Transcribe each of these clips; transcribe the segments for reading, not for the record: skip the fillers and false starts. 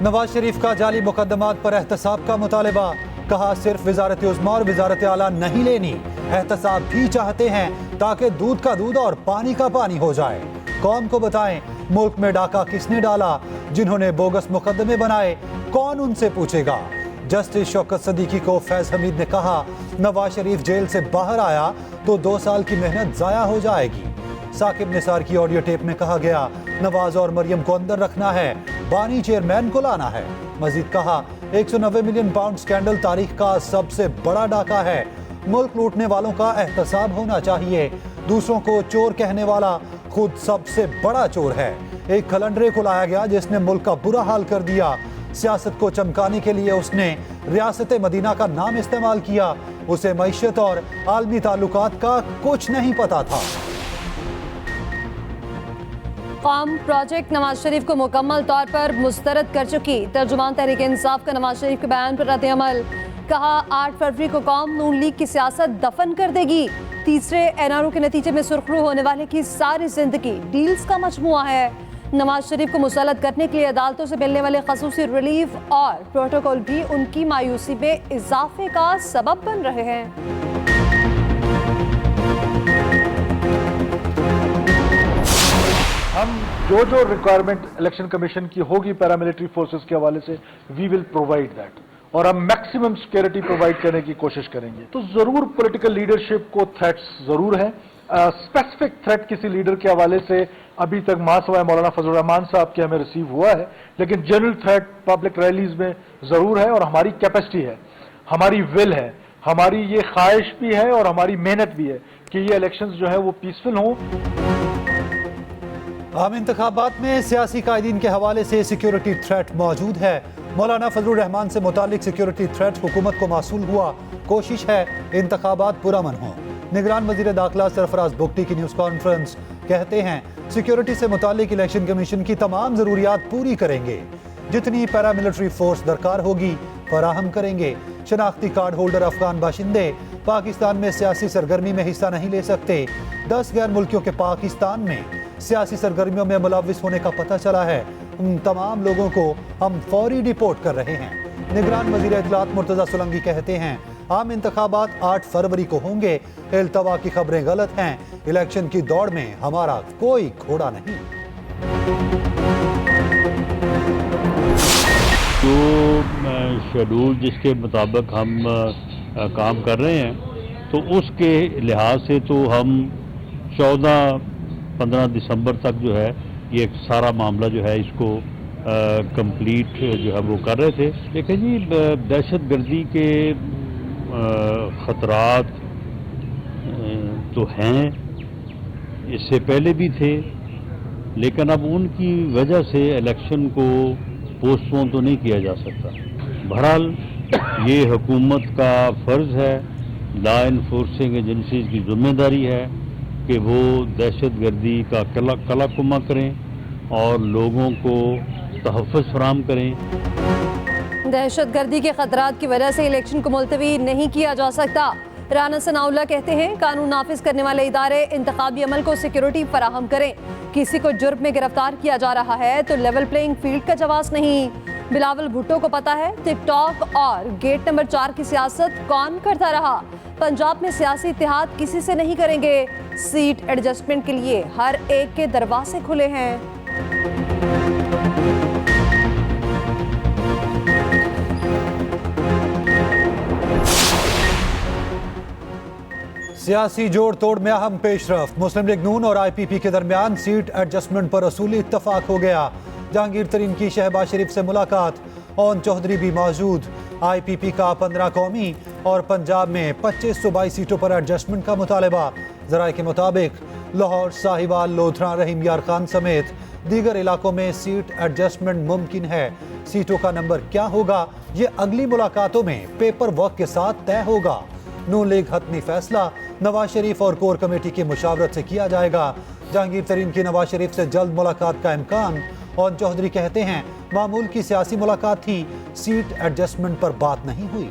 नवाज शरीफ का जाली मुकदमात पर एहतसाब का मुतालबा, कहा सिर्फ वजारत उज़्मा और वजारत आला नहीं लेनी, एहतसाब भी चाहते हैं ताकि दूध का दूध और पानी का पानी हो जाए। कौम को बताएं मुल्क में डाका किसने डाला, जिन्होंने बोगस मुकदमे बनाए कौन उनसे पूछेगा। जस्टिस शौकत सदीकी को फैज हमीद ने कहा नवाज शरीफ जेल से बाहर आया तो 2 साल की मेहनत ज़ाया हो जाएगी। साकिब निसार की ऑडियो टेप में कहा गया नवाज और मरियम को अंदर रखना है, बानी चेयरमैन को लाना है। मजीद कहा 190 मिलियन पाउंड स्कैंडल तारीख का सबसे बड़ा डाका है, मुल्क लूटने वालों का एहतसाब होना चाहिए, दूसरों को चोर कहने वाला खुद सबसे बड़ा चोर है। एक खलंडरे को लाया गया जिसने मुल्क का बुरा हाल कर दिया, सियासत को चमकाने के लिए उसने रियासत मदीना का नाम इस्तेमाल किया, उसे मईशत और आलमी ताल्लुकात का कुछ नहीं पता था। कौम प्रोजेक्ट नवाज शरीफ को मुकम्मल तौर पर मुस्तरद कर चुकी। तर्जुमान तहरीक इंसाफ का नवाज शरीफ के बयान पर रद्द अमल, कहा 8 फरवरी को कौम नून लीग की सियासत दफन कर देगी। तीसरे एनआरओ के नतीजे में सुर्खरू होने वाले की सारी जिंदगी डील्स का मजमुआ है। नवाज शरीफ को मुसल्लत करने के लिए अदालतों से मिलने वाले खसूसी रिलीफ और प्रोटोकॉल भी उनकी मायूसी में इजाफे का सबब बन रहे हैं। हम जो रिक्वायरमेंट इलेक्शन कमीशन की होगी पैरामिलिट्री फोर्सेस के हवाले से वी विल प्रोवाइड दैट, और हम मैक्सिमम सिक्योरिटी प्रोवाइड करने की कोशिश करेंगे। तो जरूर पॉलिटिकल लीडरशिप को थ्रेट्स जरूर हैं। स्पेसिफिक थ्रेट किसी लीडर के हवाले से अभी तक महासवाए मौलाना फजलुर रहमान साहब के हमें रिसीव हुआ है, लेकिन जनरल थ्रेट पब्लिक रैलीज में जरूर है। और हमारी कैपेसिटी है, हमारी विल है, हमारी ये ख्वाहिश भी है और हमारी मेहनत भी है कि ये इलेक्शंस जो है वो पीसफुल हों। आम इंतखाबात में सियासी कायदीन के हवाले से सिक्योरिटी थ्रेट मौजूद है। मौलाना फजलुर रहमान से मुतालिक सिक्योरिटी थ्रेट हुकूमत को मासूल हुआ, कोशिश है इंतखाबात पुरअमन हो। निगरान वजीर दाखिला सरफराज बुगटी की न्यूज़ कॉन्फ्रेंस, कहते हैं सिक्योरिटी से मुतालिक इलेक्शन कमीशन की तमाम ज़रूरियात पूरी करेंगे, जितनी पैरामिलिट्री फोर्स दरकार होगी फराहम करेंगे। शनाख्ती कार्ड होल्डर अफगान बाशिंदे पाकिस्तान में सियासी सरगर्मी में हिस्सा नहीं ले सकते। 10 गैर मुल्कियों के पाकिस्तान में सियासी सरगर्मियों में मुलव्विस होने का पता चला है, उन तमाम लोगों को हम फौरी डिपोर्ट कर रहे हैं। निगरान वजीर इत्तलात मुर्तज़ा सोलंकी कहते हैं आम इंतखाबात 8 फरवरी को होंगे, इल्तवा की खबरें गलत हैं, इलेक्शन की दौड़ में हमारा कोई घोड़ा नहीं। जो शेड्यूल जिसके मुताबिक हम काम कर रहे हैं, तो उसके लिहाज से तो हम 14-15 दिसंबर तक जो है ये सारा मामला जो है इसको कंप्लीट जो है वो कर रहे थे। लेकिन जी दहशत गर्दी के ख़तरात तो हैं, इससे पहले भी थे, लेकिन अब उनकी वजह से इलेक्शन को पोस्टपोन तो नहीं किया जा सकता। बहरहाल ये हुकूमत का फ़र्ज़ है, लॉ इन्फोर्सिंग एजेंसीज की जिम्मेदारी है कि वो दहशत गर्दी का कलाकुमा करें और लोगों को तहफ़्फ़ुज़ फराहम करें। दहशत गर्दी के खतरात की वजह से इलेक्शन को मुलतवी नहीं किया जा सकता। राना सनाउल्लाह कहते हैं कानून नाफिज करने वाले इदारे इंतखाबी अमल को सिक्योरिटी फराहम करें। किसी को जुर्म में गिरफ्तार किया जा रहा है तो लेवल प्लेइंग फील्ड का जवाब नहीं। बिलावल भुट्टो को पता है टिकटॉक और गेट नंबर 4 की सियासत कौन करता रहा। पंजाब में सियासी इत्तेहाद किसी से नहीं करेंगे, सीट एडजस्टमेंट के लिए हर एक के दरवाजे खुले हैं। सियासी जोड़ तोड़ में अहम पेशरफ्त, मुस्लिम लीग नून और IPP के दरमियान सीट एडजस्टमेंट पर असूली इत्तफाक हो गया। जहांगीर तरीन की शहबाज शरीफ से मुलाकात, ओन चौधरी भी मौजूद। IPP का 15 कौमी और पंजाब में 25 सूबाई सीटों पर एडजस्टमेंट का मुतालबा। ज़राए के मुताबिक लाहौर, साहिवाल, लोधरा, रहीम यार खान समेत दीगर इलाकों में सीट एडजस्टमेंट मुमकिन है। सीटों का नंबर क्या होगा ये अगली मुलाकातों में पेपर वर्क के साथ तय होगा। नून लीग हतमी फैसला नवाज शरीफ और कोर कमेटी की मुशावरत से किया जाएगा। जहांगीर तरीन की नवाज शरीफ से जल्द मुलाकात का इम्कान। और चौधरी कहते हैं मामूल की सियासी मुलाकात थी, सीट एडजस्टमेंट पर बात नहीं हुई।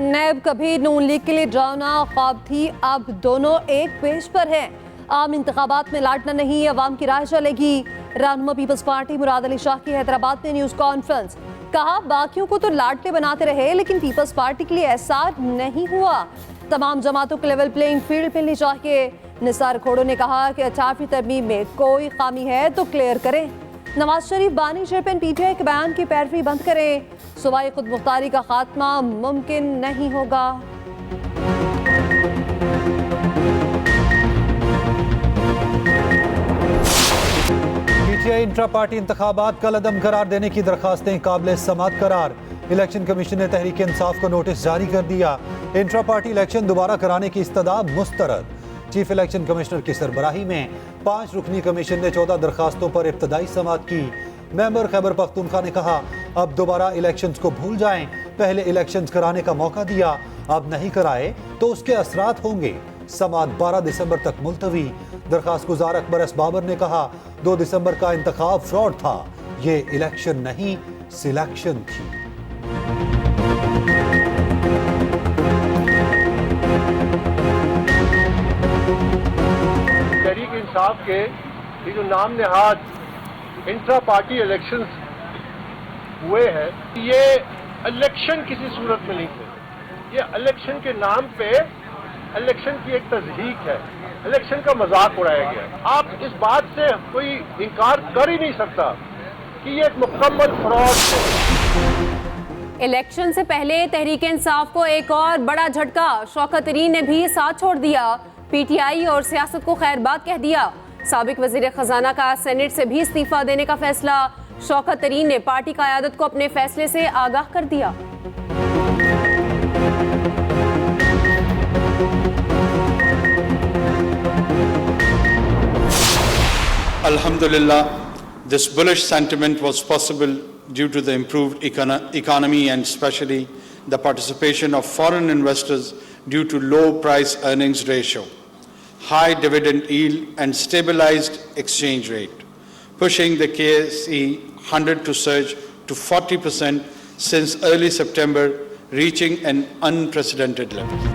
नैब कभी नून लीग के लिए ड्रावना ख्वाब थी, अब दोनों एक पेज पर हैं। عام انتخابات میں لاٹنا نہیں، عوام کی رائے چلے گی۔ رہنما پیپلز پارٹی مراد علی شاہ کی حیدرآباد میں نیوز کانفرنس، کہا باقیوں کو تو لاٹتے بناتے رہے لیکن پیپلز پارٹی کے لیے ایسا نہیں ہوا، تمام جماعتوں کو لیول پلینگ فیلڈ ملنی چاہیے۔ نثار کھوڑو نے کہا کہ 18ویں ترمیم میں کوئی خامی ہے تو کلیئر کریں۔ نواز شریف بانی چیئرمین پی ٹی آئی کے بیان کی پیروی بند کریں، صوبائی خود مختاری کا خاتمہ ممکن نہیں ہوگا۔ P T I intra party انتخابات کل عدم قرار دینے کی درخواستیں قابل سماعت قرار، الیکشن کمیشن نے تحریک انصاف کو نوٹس جاری کر دیا، انٹرا پارٹی الیکشن دوبارہ کرانے کی استدعا مسترد۔ چیف الیکشن کمشنر کی سربراہی میں 5 رکنی کمیشن نے 14 درخواستوں پر ابتدائی سماعت کی۔ ممبر خیبر پختونخوا نے کہا اب دوبارہ الیکشنز کو بھول جائیں، پہلے الیکشنز کرانے کا موقع دیا، اب نہیں کرائے تو اس کے اثرات ہوں گے۔ سماعت 12 دسمبر تک ملتوی۔ درخواست گزار اکبر ایس بابر نے کہا 2 دسمبر کا انتخاب فراڈ تھا، یہ الیکشن نہیں سلیکشن تھی۔ تحریک انصاف کے یہ جو نام نہاد انٹرا پارٹی الیکشنز ہوئے ہیں، یہ الیکشن کسی صورت میں نہیں تھے، یہ الیکشن کے نام پہ الیکشن کی ایک تضحیک ہے، الیکشن کا مذاق اڑایا گیا ہے۔ آپ اس بات سے کوئی انکار کر ہی نہیں سکتا کہ یہ ایک مکمل فراڈ ہے۔ الیکشن سے پہلے تحریک انصاف کو ایک اور بڑا جھٹکا، شوکت ترین نے بھی ساتھ چھوڑ دیا، پی ٹی آئی اور سیاست کو خیر بات کہہ دیا۔ سابق وزیر خزانہ کا سینٹ سے بھی استعفیٰ دینے کا فیصلہ، شوکت ترین نے پارٹی قیادت کو اپنے فیصلے سے آگاہ کر دیا۔ Alhamdulillah, this bullish sentiment was possible due to the improved economy and especially the participation of foreign investors due to low price earnings ratio, high dividend yield and stabilized exchange rate, pushing the KSE 100 to surge to 40% since early September, reaching an unprecedented level.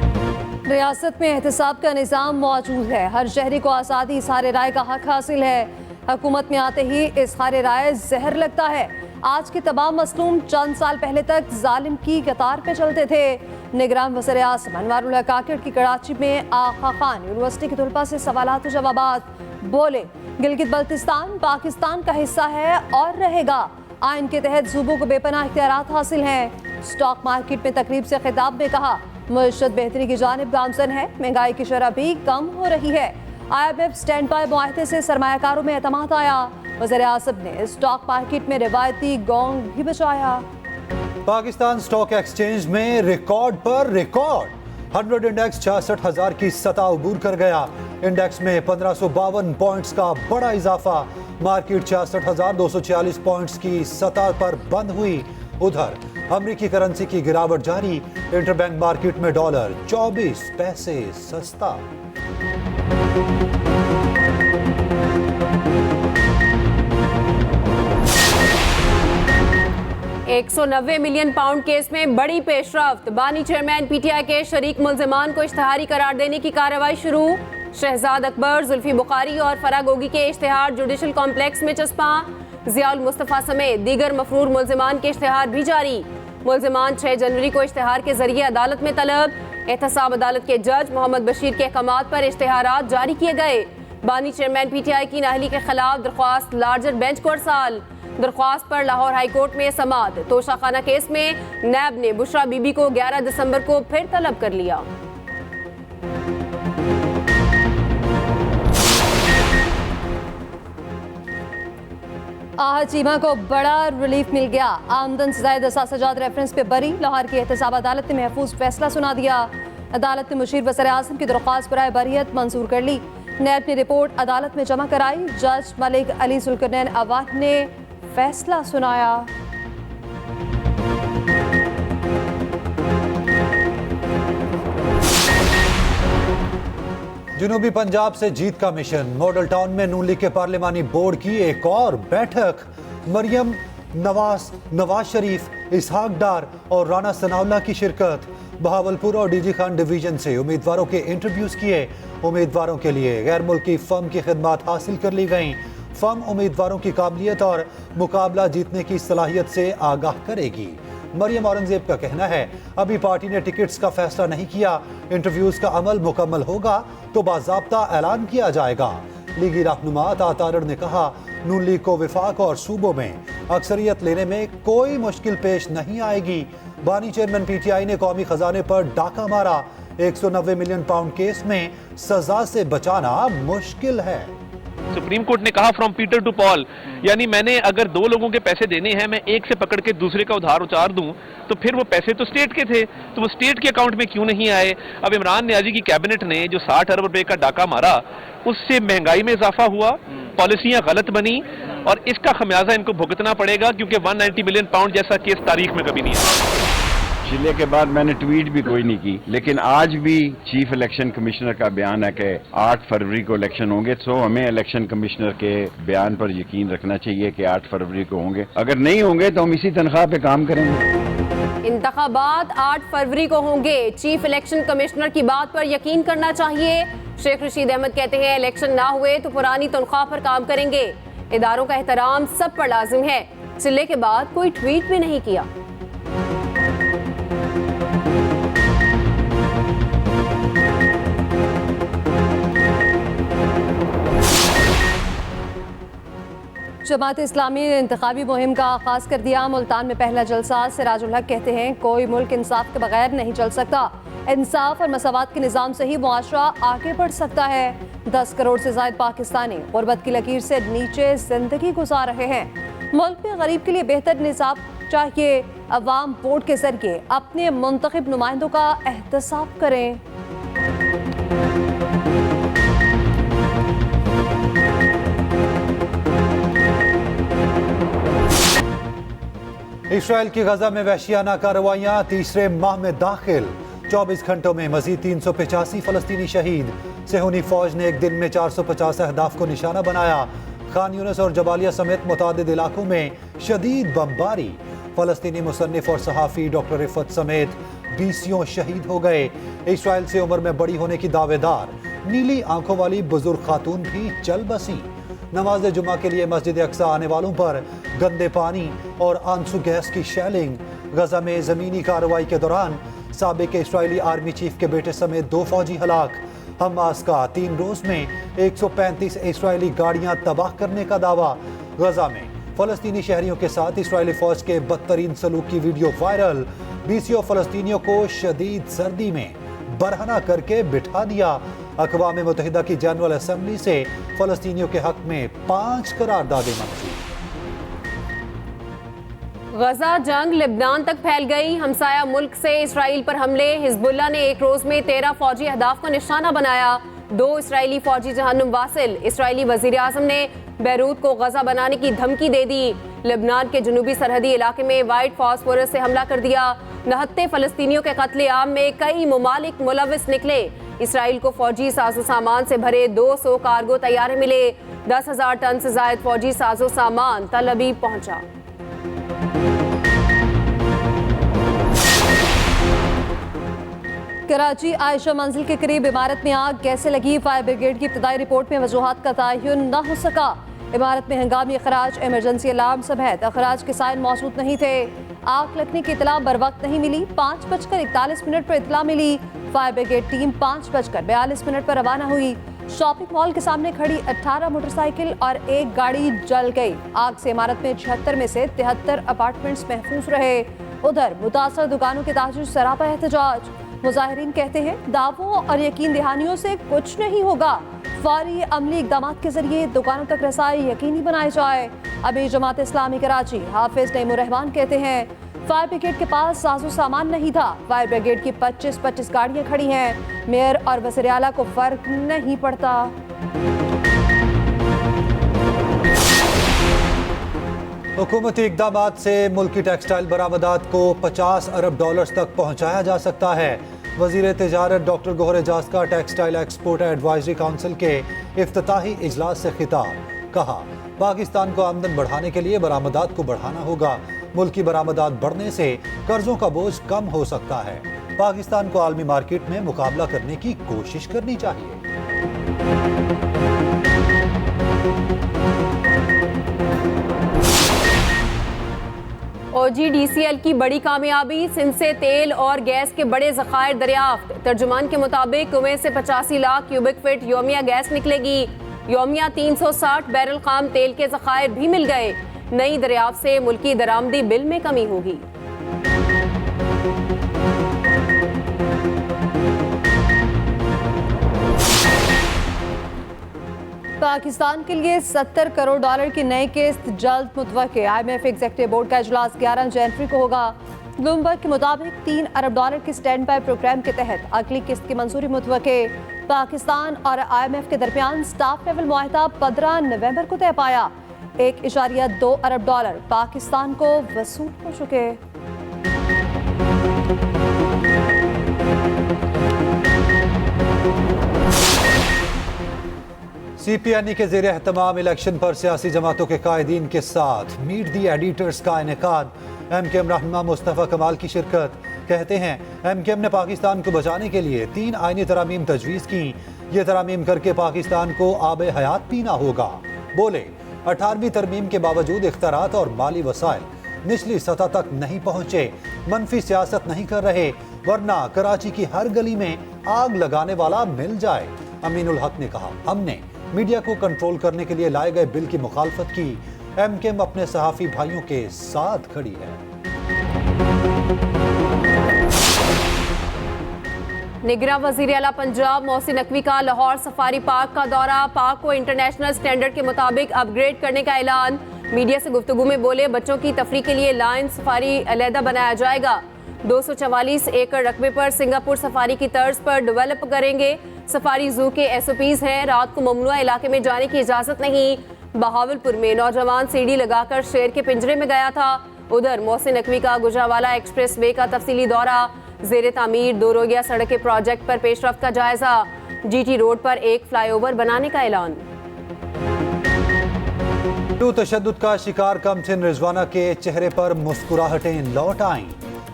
ریاست میں احتساب کا نظام موجود ہے، ہر شہری کو آزادی اظہار رائے کا حق حاصل ہے، حکومت میں آتے ہی اظہار رائے زہر لگتا ہے۔ آج کے تمام مظلوم چند سال پہلے تک ظالم کی قطار پہ چلتے تھے۔ نگران وزیر اعظم انوار الحق کاکڑ کی کراچی میں آغا خان یونیورسٹی کے طلباء سے سوالات و جوابات، بولے گلگت بلتستان پاکستان کا حصہ ہے اور رہے گا، آئین کے تحت صوبوں کو بے پناہ اختیارات حاصل ہیں۔ سٹاک مارکیٹ میں تقریب سے خطاب میں کہا معیشت بہتری کی جانب گامزن ہے، مہنگائی کی شرح بھی کم ہو رہی ہے۔ I M F stand by معاہدے سے سرمایہ کاروں میں اعتماد آیا، وزیر اعظم نے اسٹاک مارکیٹ میں روایتی گونگ بھی بچایا۔ پاکستان سٹاک ایکسچینج میں ریکارڈ پر ریکارڈ، 100 انڈیکس 66,000 کی سطح عبور کر گیا، انڈیکس میں 1552 پوائنٹس کا بڑا اضافہ، مارکیٹ 66,246 پوائنٹس کی سطح پر بند ہوئی۔ ادھر امریکی کرنسی کی گراوٹ جاری، انٹر بینک مارکیٹ میں ڈالر 24 پیسے سستا۔ 190 ملین پاؤنڈ کیس میں بڑی پیش رفت، بانی چیئرمین پی ٹی آئی کے شریک ملزمان کو اشتہاری قرار دینے کی کارروائی شروع، شہزاد اکبر، زلفی بخاری اور فرح گوگی کے اشتہار جوڈیشل کمپلیکس میں چسپاں، ضیاء المصطفیٰ سمیت دیگر مفرور ملزمان کے اشتہار بھی جاری، ملزمان 6 جنوری کو اشتہار کے ذریعے عدالت میں طلب، احتساب عدالت کے جج محمد بشیر کے احکامات پر اشتہارات جاری کیے گئے، بانی چیئرمین پی ٹی آئی کی نااہلی کے خلاف درخواست لارجر بینچ کو ارسال، درخواست پر لاہور ہائی کورٹ میں سماعت، توشہ خانہ کیس میں نیب نے بشرا بی بی کو 11 دسمبر کو پھر طلب کر لیا۔ آہا چیمہ کو بڑا ریلیف مل گیا، آمدن سے زائد اثاثہ جات ریفرنس پہ بری، لاہور کی احتساب عدالت نے محفوظ فیصلہ سنا دیا، عدالت نے مشیر وزیر اعظم کی درخواست برائے بریت منظور کر لی، نیب نے رپورٹ عدالت میں جمع کرائی، جج ملک علی ذوالقرنین اوان نے فیصلہ سنایا۔ جنوبی پنجاب سے جیت کا مشن، ماڈل ٹاؤن میں نون لیگ کے پارلیمانی بورڈ کی ایک اور بیٹھک، مریم نواز شریف، اسحاق ڈار اور رانا ثناء اللہ کی شرکت، बहावलपुर और डीजी खान डिवीजन से उम्मीदवारों के इंटरव्यूज किए। उम्मीदवारों के लिए गैर मुल्की फर्म की खिदमत हासिल कर ली गईं। फर्म उम्मीदवारों की काबिलियत और मुकाबला जीतने की सलाहियत से आगाह करेगी। मरियम औरंगजेब का कहना है अभी पार्टी ने टिकट्स का फैसला नहीं किया, इंटरव्यूज का अमल मुकम्मल होगा तो बाज़ाब्ता ऐलान किया जाएगा। लीगी रहनुमा तातारड़ ने कहा नून लीग को विफाक और सूबों में अक्सरियत लेने में कोई मुश्किल पेश नहीं आएगी। बानी चेयरमैन पीटीआई ने कौमी खजाने पर डाका मारा। 190 मिलियन पाउंड केस में सजा से बचाना मुश्किल है। सुप्रीम कोर्ट ने कहा फ्रॉम पीटर टू पॉल, यानी मैंने अगर दो लोगों के पैसे देने हैं, मैं एक से पकड़ के दूसरे का उधार उतार दूं तो फिर वो पैसे तो स्टेट के थे, तो वो स्टेट के अकाउंट में क्यों नहीं आए। अब इमरान नियाजी की कैबिनेट ने जो 60 अरब रुपए का डाका मारा, उससे महंगाई में इजाफा हुआ, पॉलिसियां गलत बनी और इसका खमियाजा इनको भुगतना पड़ेगा, क्योंकि 190 मिलियन पाउंड जैसा केस तारीख में कभी नहीं आया। जिले के बाद मैंने ट्वीट भी कोई नहीं की, लेकिन आज भी चीफ इलेक्शन कमिश्नर का बयान है कि 8 फरवरी को इलेक्शन होंगे, तो हमें इलेक्शन कमिश्नर के बयान पर यकीन रखना चाहिए कि 8 फरवरी को होंगे। अगर नहीं होंगे तो हम इसी तनख्वाह पे काम करेंगे। इंतखाबात 8 फरवरी को होंगे, चीफ इलेक्शन कमिश्नर की बात पर यकीन करना चाहिए। शेख रशीद अहमद कहते हैं इलेक्शन ना हुए तो पुरानी तनख्वाह पर काम करेंगे। इदारों का एहतराम सब पर लाजिम है। चिल्ले के बाद कोई ट्वीट भी नहीं किया। जमात इस्लामी ने इंतखाबी मुहिम का आगाज कर दिया। मुल्तान में पहला जलसा। सिराजुल हक कहते हैं कोई मुल्क इंसाफ के बगैर नहीं चल सकता। इंसाफ और मसावत के निज़ाम से ही मुआशरा आगे बढ़ सकता है। 10 करोड़ से ज़ायद पाकिस्तानी गुर्बत की लकीर से नीचे जिंदगी गुजार रहे हैं। मुल्क में गरीब के लिए बेहतर निज़ाम चाहिए। अवाम वोट के जरिए अपने मुंतखब नुमाइंदों का एहतसाब करें। इसराइल की गजा में वहशियाना कार्रवाइयां तीसरे माह में दाखिल। 24 घंटों में मजीद 385 फलस्तीनी शहीद। सेहूनी फौज ने एक दिन में 450 अहदाफ को निशाना बनाया। खान यूनिस और जबालिया समेत मुतादिद इलाकों में शदीद बमबारी। फलस्तीनी मुसन्निफ और सहाफ़ी डॉक्टर रिफत समेत 20 शहीद हो गए। इसराइल से उम्र में बड़ी होने की दावेदार नीली आंखों वाली बुजुर्ग खातून भी चल बसी। नमाज जुमा के लिए मस्जिद अक्सा आने वालों पर गंदे पानी और आंसू गैस की शेलिंग। गजा में ज़मीनी कार्रवाई के दौरान साबिक इस्राएली आर्मी चीफ के बेटे समेत 2 फौजी हलाक। हमास का 3 रोज में 135 इस्राएली गाड़ियां तबाह करने का दावा। गजा में फलस्तीनी शहरियों के साथ इस्राएली फौज के बदतरीन सलूक की वीडियो वायरल। 20 फलस्तीनियों को शदीद सर्दी में बरहना करके बिठा दिया। अक़वाम मुत्तहिदा की जनरल असेंबली से फलस्तीनियों के हक में 5 करारदादें मंजूर। गजा जंग लेबनान तक फैल गई। हमसाया मुल्क से इसराइल पर हमले। हिजबुल्लाह ने एक रोज में 13 फौजी अहदाफ को निशाना बनाया। 2 इसराइली फौजी जहन्नुम वासिल। इसराइली वजीर आज़म ने बैरूत को गजा बनाने की धमकी दे दी। लेबनान के जनूबी सरहदी इलाके में वाइट फास्फोरस से हमला कर दिया। 69 फलस्तीनियों के कत्ले आम में कई मुमालिक मुलविस निकले। इसराइल को फौजी साजो सामान से भरे 200 कार्गो तैयारे मिले। 10,000 टन से जायद फौजी साजो सामान तल अबीब पहुंचा। कराची आयशा मंजिल के करीब इमारत में आग कैसे लगी? फायर ब्रिगेड की इब्तदाई रिपोर्ट में वजूहात का तयन न हो सका। इमारत में हंगामी अखराज, इमरजेंसी अलार्म समेत अखराज के साइन मौजूद नहीं थे। आग लगने की इतला बर वक्त नहीं मिली। 5:41 पर इतला मिली। फायर ब्रिगेड टीम 5:42 पर रवाना हुई। शॉपिंग मॉल के सामने खड़ी 18 मोटरसाइकिल और 1 गाड़ी जल गई। आग से इमारत में 76 में से 73 अपार्टमेंट्स महफूज रहे। उधर मुतासर दुकानों के ताजुर सरापा एहतजाज। मुजाहिरीन कहते हैं दावों और यकीन दहानियों से कुछ नहीं होगा। फौरी अमली इकदाम के जरिए दुकानों तक रसाई यकीनी बनाई जाए। अभी जमात इस्लामी कराची हाफिज नईमुर रहमान कहते हैं फायर ब्रिगेड के पास साजो सामान नहीं था। फायर ब्रिगेड की 25 गाड़ियां खड़ी हैं। मेयर और वज़ीर आला को फर्क नहीं पड़ता। हुकूमती इक़दामात से मुल्की टेक्सटाइल बरामदात को $50 अरब तक पहुँचाया जा सकता है। वज़ीर तिजारत डॉक्टर गोहर एजाज का टेक्सटाइल एक्सपोर्ट एडवाइजरी काउंसिल के इफ्तिताही इजलास से खिताब। कहा पाकिस्तान को आमदन बढ़ाने के लिए बरामदात को बढ़ाना होगा। मुल्की बरामदात बढ़ने से कर्जों का बोझ कम हो सकता है। पाकिस्तान को आलमी मार्केट में मुकाबला करने की कोशिश करनी चाहिए। OGDCL की बड़ी कामयाबी, सिंध से तेल और गैस के बड़े ज़खायर दरियाफ्त। तर्जुमान के मुताबिक कुवैत से 85 लाख क्यूबिक फीट योमिया गैस निकलेगी। योमिया 360 बैरल खाम तेल के ज़खायर भी मिल गए। नई दरियाफ्त से मुल्की दरामदी बिल में कमी होगी। पाकिस्तान के लिए $70 करोड़ की नई किस्त जल्द मुतवक्के। IMF एग्जीक्यूटिव बोर्ड का इजलास 11 जनवरी को होगा। ब्लूमबर्ग के मुताबिक $3 अरब की स्टैंड बाय प्रोग्राम के तहत अगली किस्त की मंजूरी मुतवक्के। पाकिस्तान और IMF के दरमियान स्टाफ लेवल मुआहदा 15 नवंबर को तय पाया। $1.2 अरब पाकिस्तान को वसूल हो चुके। CPNE के ज़ेरे एहतमाम इलेक्शन पर सियासी जमातों के कायदीन के साथ मीट दी एडिटर्स का इनेकाद। MKM रहनुमा मुस्तफ़ा कमाल की शिरकत। कहते हैं MKM ने पाकिस्तान को बचाने के लिए 3 आईनी तरामीम तजवीज़ की। ये तरामीम करके पाकिस्तान को आब हयात पीना होगा। बोले 18वीं तरमीम के बावजूद इख्तियारात और माली वसाइल निचली सतह तक नहीं पहुँचे, मनफी सियासत नहीं कर रहे, वरना कराची की हर गली में आग लगाने वाला मिल जाए। अमीनुल हक ने कहा, हमने मीडिया को कंट्रोल करने के लिए लाए गए बिल की मुखालफत की। MKM अपने सहाफ़ी भाइयों के साथ खड़ी है। निगरां वज़ीर आला पंजाब मोहसिन नकवी का लाहौर सफारी पार्क का दौरा। पार्क को इंटरनेशनल स्टैंडर्ड के मुताबिक अपग्रेड करने का ऐलान। मीडिया से गुफ्तगू में बोले, बच्चों की तफरीह के लिए लायन सफारी अलहदा बनाया जाएगा। 244 एकड़ रकबे पर सिंगापुर सफारी की तर्ज पर डेवलप करेंगे। सफारी जू के SOPs हैं, रात को ममनुआ इलाके में जाने की इजाजत नहीं। बहावलपुर में नौजवान सीढ़ी लगाकर शेर के पिंजरे में गया था। उधर मोहसिन नकवी का गुजरावाला एक्सप्रेस वे का तफसीली दौरा। ज़ेरे तामीर 2 रोगिया सड़क के प्रोजेक्ट पर पेशरफ्त का जायजा। GT रोड पर एक फ्लाईओवर बनाने का ऐलान। तशद्दुद का शिकार कमसिन रिजवाना के चेहरे पर मुस्कुराहटें लौट आईं।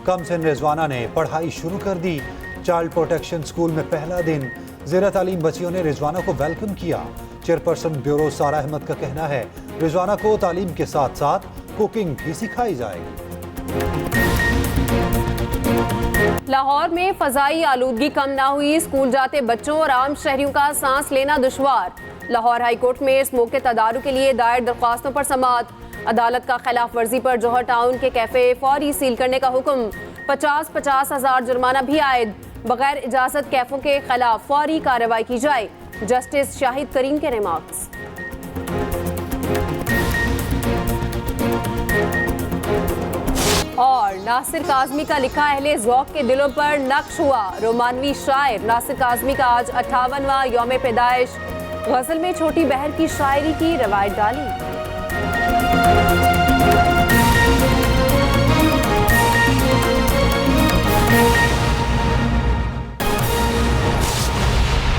कमसिन रिजवाना ने पढ़ाई शुरू कर दी। चाइल्ड प्रोटेक्शन स्कूल में पहला दिन ज़ेरे तालीम बच्चियों ने रिजवाना को वेलकम किया। चेयरपर्सन ब्यूरो सारा अहमद का कहना है, रिजवाना को तालीम के साथ साथ कुकिंग भी सिखाई जाएगी। लाहौर में फजाई आलूदगी कम ना हुई, स्कूल जाते बच्चों और आम शहरियों का सांस लेना दुश्वार। लाहौर हाई कोर्ट में स्मोक के तदारुक के लिए दायर दरख्वास्तों पर समाअत। अदालत का खिलाफ वर्जी पर जौहर टाउन के कैफे फौरी सील करने का हुक्म। 50-50 हज़ार जुर्माना भी आयद। बगैर इजाजत कैफों के खिलाफ फौरी कार्रवाई की जाए। जस्टिस शाहिद करीम के रिमार्क्स। और नासिर काज़मी का लिखा अहले ज़ौक़ के दिलों पर नक्श हुआ। रोमानवी शायर नासिर काज़मी का आज 58वां यौम पैदाइश। गज़ल में छोटी बहर की शायरी की रवायत डाली।